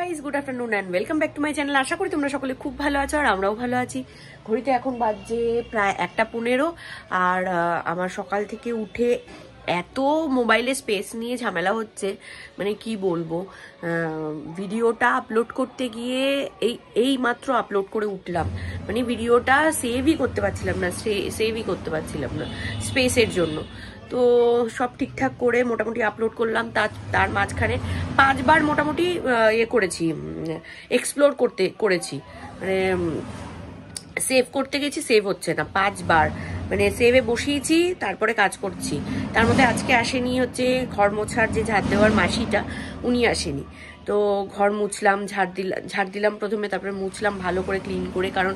Guys, good afternoon and welcome back to my channel. আশা করি তোমরা সকলে খুব ভালো আছো আর আমরাও ভালো আছি। ঘড়িতে এখন বাজে প্রায় 1:15 আর আমার সকাল থেকে উঠে এত মোবাইলে স্পেস নিয়ে ঝামেলা হচ্ছে, মানে কি বলবো। ভিডিওটা আপলোড করতে গিয়ে এই মাত্র আপলোড করে উঠলাম, মানে ভিডিওটা সেভই করতে পারছিলাম না স্পেসের জন্য। তো সব ঠিকঠাক করে মোটামুটি আপলোড করলাম। তার মাঝখানে 5 বার মোটামুটি এক্সপ্লোর করেছি, মানে সেভ করতে গেছি, সেভ হচ্ছে না 5 বার, মানে সেভে বসিয়েছি তারপরে কাজ করছি। তার মধ্যে আজকে আসেনি হচ্ছে ঘর মোছার যে ঝাড় দেওয়ার মাসিটা, উনি আসেনি। তো ঘর মুছলাম, ঝাড় দিলাম প্রথমে, তারপরে মুছলাম ভালো করে ক্লিন করে, কারণ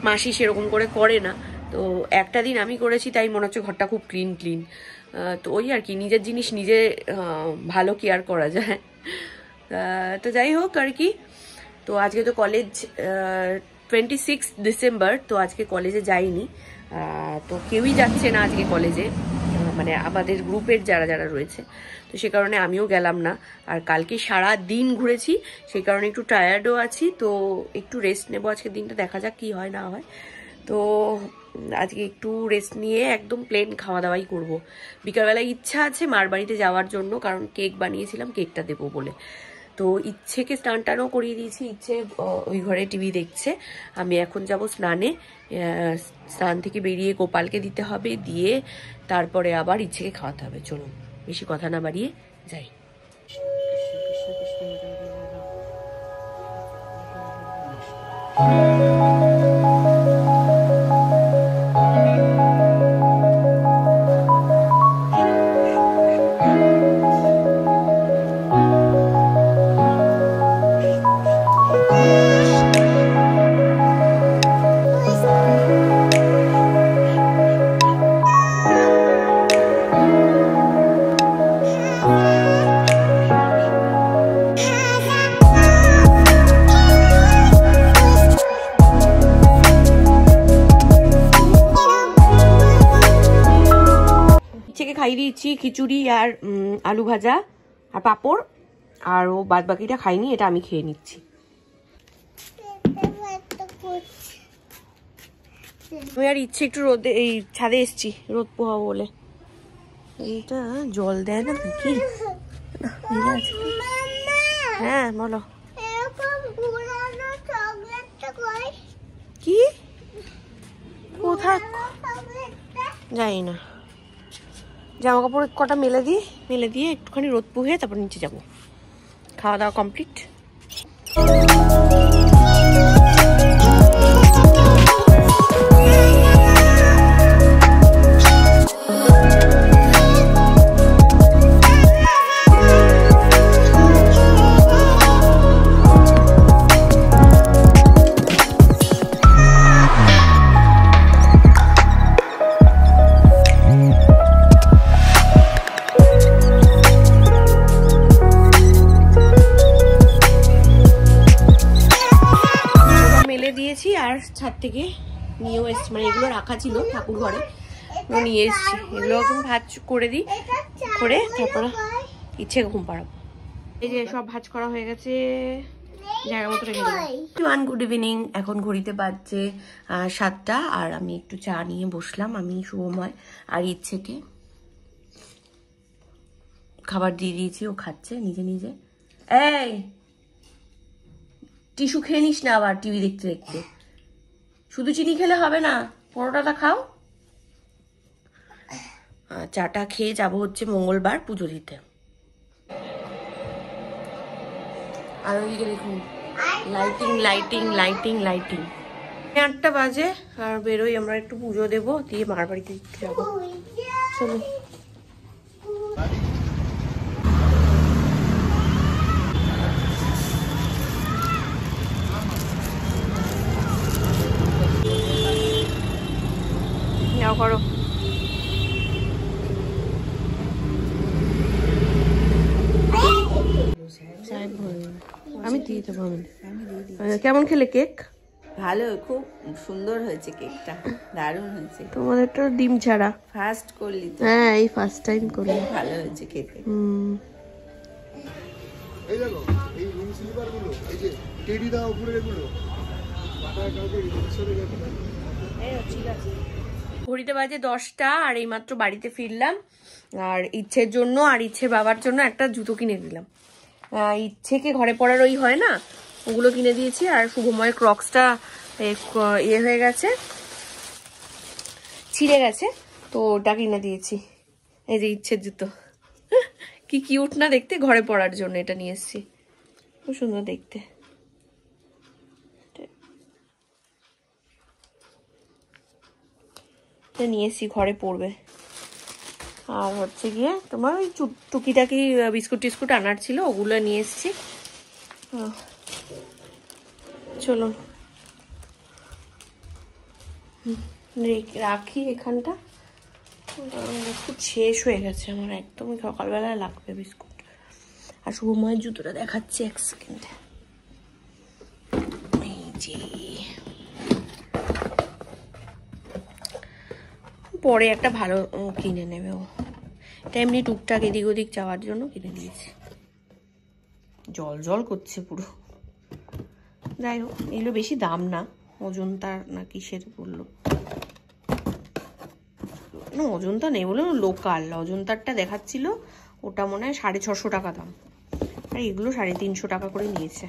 মাসি সেরকম করে না। তো একটা দিন আমি করেছি, তাই মনে হচ্ছে ঘরটা খুব ক্লিন। তো ওই আর কি, নিজের জিনিস নিজে ভালো কেয়ার করা যায়। তো যাই হোক আর কি। তো আজকে তো কলেজ 26 ডিসেম্বর, তো আজকে কলেজে যাইনি। তো কেউই যাচ্ছে না আজকে কলেজে, মানে আমাদের গ্রুপের যারা রয়েছে। তো সে কারণে আমিও গেলাম না। আর কালকে সারা দিন ঘুরেছি, সেই কারণে একটু টায়ার্ডও আছি। তো একটু রেস্ট নেবো আজকে দিনটা, দেখা যাক কি হয় না হয়। তো আজকে একটু রেস্ট নিয়ে একদম প্লেন খাওয়া দাওয়াই করবো। বিকালবেলায় ইচ্ছা আছে মার বাড়িতে যাওয়ার জন্য, কারণ কেক বানিয়েছিলাম, কেকটা দেবো বলে। তো ইচ্ছেকে স্নান টানও করিয়ে দিয়েছি, ইচ্ছে ওই ঘরে টিভি দেখছে। আমি এখন যাব স্নানে, স্নান থেকে বেরিয়ে গোপালকে দিতে হবে, দিয়ে তারপরে আবার ইচ্ছেকে খাওয়াতে হবে। চলুন বেশি কথা না বাড়িয়ে যাই। খাইয়ে দিয়েছি খিচুড়ি আর আলু ভাজা আর পাঁপড়, আর ও বাদ বাকিটা খাইনি, এটা আমি খেয়ে নিচ্ছি। আমি আর ইচ্ছে একটু রোদে, এই ছাদে এসছি রোদ পোহাবো বলে। এইটা জল দেয় না নাকি? হ্যাঁ বলো। কি কোথায় যাই না, জামা কাপড় কটা মেলে দিয়ে একটুখানি রোদ পুহে তারপর নিচে যাব। খাওয়া দাওয়া কমপ্লিট। আর ছাদ থেকে নিয়েও এসছি, মানে এগুলো রাখা ছিল ঠাকুর ঘরে, নিয়ে এসছি। এগুলো এখন ভাজ করে দিই, করে তারপরে ইচ্ছে ঘুম পাড়াবো। এই যে সব ভাজ করা হয়ে গেছে, জায়গা মতো রেখে দেবো। Good evening. এখন ঘড়িতে বাজছে 7টা, আর আমি একটু চা নিয়ে বসলাম। আমি শুভময় আর ইচ্ছেকে খাবার দিয়ে দিয়েছি, ও খাচ্ছে নিজে। এই টিস্যু খেয়ে নিস না আবার টিভি দেখতে। শুধু চিনি খেলে হবে না, পরোটাটা খাও। চাটা খেয়ে যাব হচ্ছে মঙ্গলবার পুজো দিতে। আর ওইদিকে দেখুন লাইটিং। 8টা বাজে আর বেরোই আমরা, একটু পুজো দেবো, দিয়ে মার বাড়িতে যাবো। চলো। করো। আমি দিয়ে দেবো। কেমন খেলে কেক? ভালো, খুব সুন্দর হয়েছে কেকটা, দারুণ হয়েছে। তোমাদের তো ডিম ছাড়া ফার্স্ট করলি তো? হ্যাঁ, এই ফার্স্ট টাইম করলাম। ভালো হয়েছে খেতে। এই দেখো এই রুম স্লিপার গুলো এই ঘড়িতে বাজে 10টা আর এইমাত্র বাড়িতে ফিরলাম। আর ইচ্ছের জন্য আর ইচ্ছের বাবার জন্য একটা জুতো কিনে দিলাম। ইচ্ছেকে ঘরে পড়ার ওই হয় না, ওগুলো কিনে দিয়েছি। আর শুভময় ক্রক্সটা ইয়ে হয়ে গেছে, ছিঁড়ে গেছে, তো ওটা কিনে দিয়েছি। এই যে ইচ্ছের জুতো, কি কিউট না দেখতে, ঘরে পড়ার জন্য এটা নিয়ে এসেছি, খুব সুন্দর দেখতে। নিয়ে এসেছি, ঘরে পড়বে। আর হচ্ছে গিয়ে তোমার ওই টুকিটাকি বিস্কুট টিস্কুট আনার ছিল, ওগুলো নিয়ে এসেছি। চলুন রাখি এখানটা, বিস্কুট শেষ হয়ে গেছে আমার, একদমই সকালবেলায় লাগবে বিস্কুট। আর শুভময়ের জুতোটা দেখাচ্ছি এক সেকেন্ডে। এই যে পরে একটা ভালো কিনে নেবে ও, এটা এমনি টুকটাক এদিক ওদিক যাওয়ার জন্য কিনে দিয়েছি। জল জল করছে পুরো। যাই হোক, এগুলো বেশি দাম না, অজন্তার না কিসের বললো, না অজন্তা নেই বলে, লোকাল অজন্তারটা দেখাচ্ছিল, ওটা মনে হয় 650 টাকা দাম, আর এগুলো 350 টাকা করে নিয়েছে।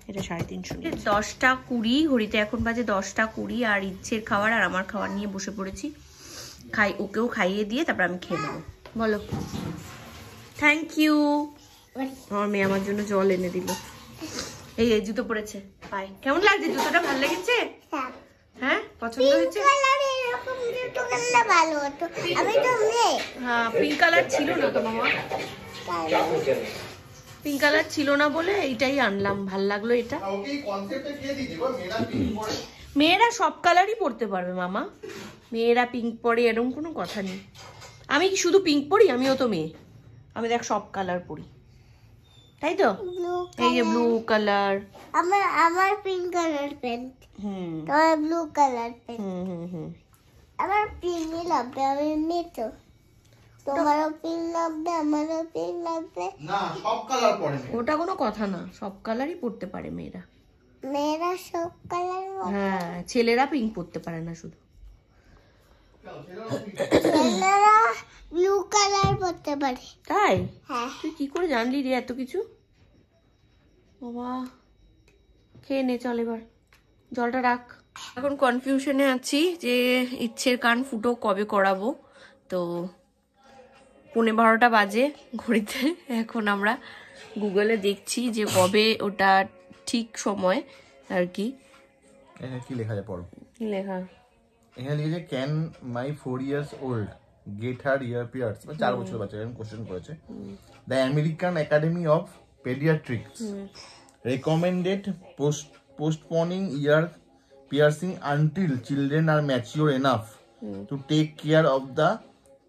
এটা 350। 10টা 20, ঘড়িতে এখন বাজে 10টা 20। আর ইচ্ছের খাবার আর আমার খাবার নিয়ে বসে পড়েছি। ওকেও খাইয়ে দিয়ে তারপর আমি খেয়ে নেবো। বলো থ্যাংক ইউ। আমার মেয়ে আমার জন্য জল এনে দিল। এই জুতো পরেছে পায়ে, কেমন লাগছে জুতোটা? ভালো লেগেছে? হ্যাঁ, পছন্দ হয়েছে? হ্যাঁ, পিঙ্ক কালার ছিল না তো মামা, পিঙ্ক কালার ছিল না বলে এইটাই আনলাম, ভাল লাগলো এটা। মেয়েরা সব কালারই পরতে পারবে মামা, মেয়েরা পিঙ্ক পরে এরকম কোনো কথা নেই। আমি কি শুধু পিঙ্ক পরি? আমিও তো মেয়ে, আমি দেখ সব কালার পরি, তাই তো? এই যে ব্লু কালার, আমার পিঙ্ক কালার প্যান্ট, তোমার ব্লু কালার প্যান্ট। আমার পিঙ্কই লাগবে, আমি মেয়ে তো, তোমারও পিঙ্ক লাগবে, আমারও পিঙ্ক লাগবে। না, সব কালার পরে। ওটা কোনো কথা না, সব কালারই পরতে পারে মেয়েরা। মেয়েরা সব কালার, হ্যাঁ, ছেলেরা পিঙ্ক পরতে পারে না শুধু। ছেলেরা ব্লু কালার পরতে পারে। তাই? হ্যাঁ। তুই কি করে জানলি রে এত কিছু? বাবা, খেয়ে নে, চল এবার জলটা রাখ। এখন কনফিউশনে আছি যে ইচ্ছের কান ফুটো কবে করাবো। তো 11:15 বাজে ঘড়িতে, এখন আমরা গুগলে দেখছি যে কবে ওটা ঠিক সময় আর কি। এখানে কি লেখা যায় পড়ো। কি লেখা? এখানে লিখেছে can my 4 years old get her ear pierce, 4 বছর বাচ্চা এরকম কোশ্চেন করেছে। The American Academy of Pediatrics recommended postponing ear piercing until children are mature enough to take care of the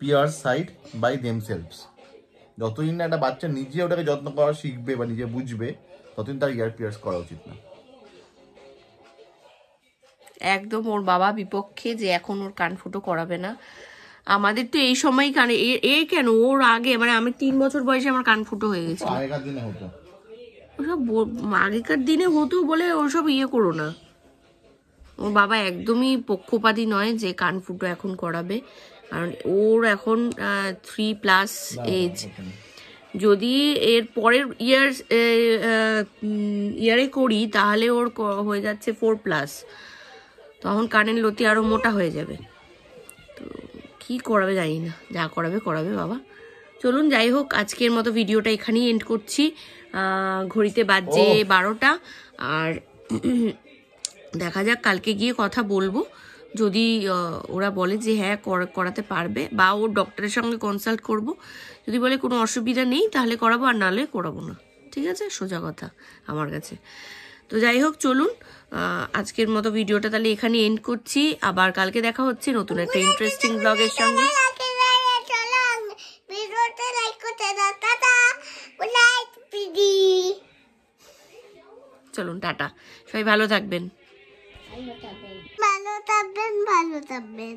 pierce site by themselves. যতদিন না একটা বাচ্চা নিজে ওটাকে যত্ন করা শিখবে বা নিজে বুঝবে, ততদিন তার ইয়ার পিয়ার্স করা উচিত না। একদম ওর বাবা বিপক্ষে যে এখন ওর কান ফুটো করাবে না। আমাদের তো এই সময় কানে এই কেন, ওর আগে মানে আমি 3 বছর বয়সে আমার কান ফুটো হয়ে গেছে। আগেকার দিনে হতো, ওসব আগেকার দিনে হতো বলে ওসব ইয়ে করো না। ওর বাবা একদমই পক্ষপাতী নয় যে কান ফুটো এখন করাবে, কারণ ওর এখন 3+ এজ। যদি এর পরের ইয়ারে করি তাহলে ওর হয়ে যাচ্ছে 4+, তখন কানের লতি আরো মোটা হয়ে যাবে। তো কি করাবে জানি না, যা করাবে করাবে বাবা। চলুন যাই হোক, আজকের মতো ভিডিওটা এখানেই এন্ড করছি। ঘড়িতে বাজে 12টা। আর দেখা যাক, কালকে গিয়ে কথা বলবো, যদি ওরা বলে যে হ্যাঁ করাতে পারবে, বা ওর ডক্টরের সঙ্গে কনসাল্ট করব, যদি বলে কোনো অসুবিধা নেই তাহলে করাবো, আর নাহলে করাবো না। ঠিক আছে, সোজা কথা আমার কাছে। তো যাই হোক, চলুন আজকের মতো ভিডিওটা তাহলে এখানে এন্ড করছি। আবার কালকে দেখা হচ্ছে নতুন একটা ইন্টারেস্টিং ব্লগের সঙ্গে। চলুন টাটা, সবাই ভালো থাকবেন। ভালো থাকবেন, ভালো থাকবেন।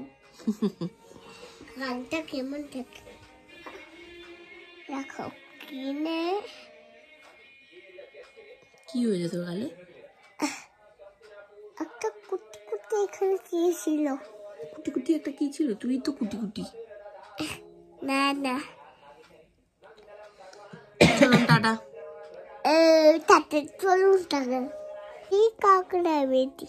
গানটা কেমন থাকে রাখো কিনে। কি হয়েছে তোর গালে? এখানে কি ছিল? কুটি কুটি একটা কি ছিল? তুই তো কুটি কুটি। না না, চলুন টাটা। তাতে চলুন টাকা। এই কাকড়া বেটি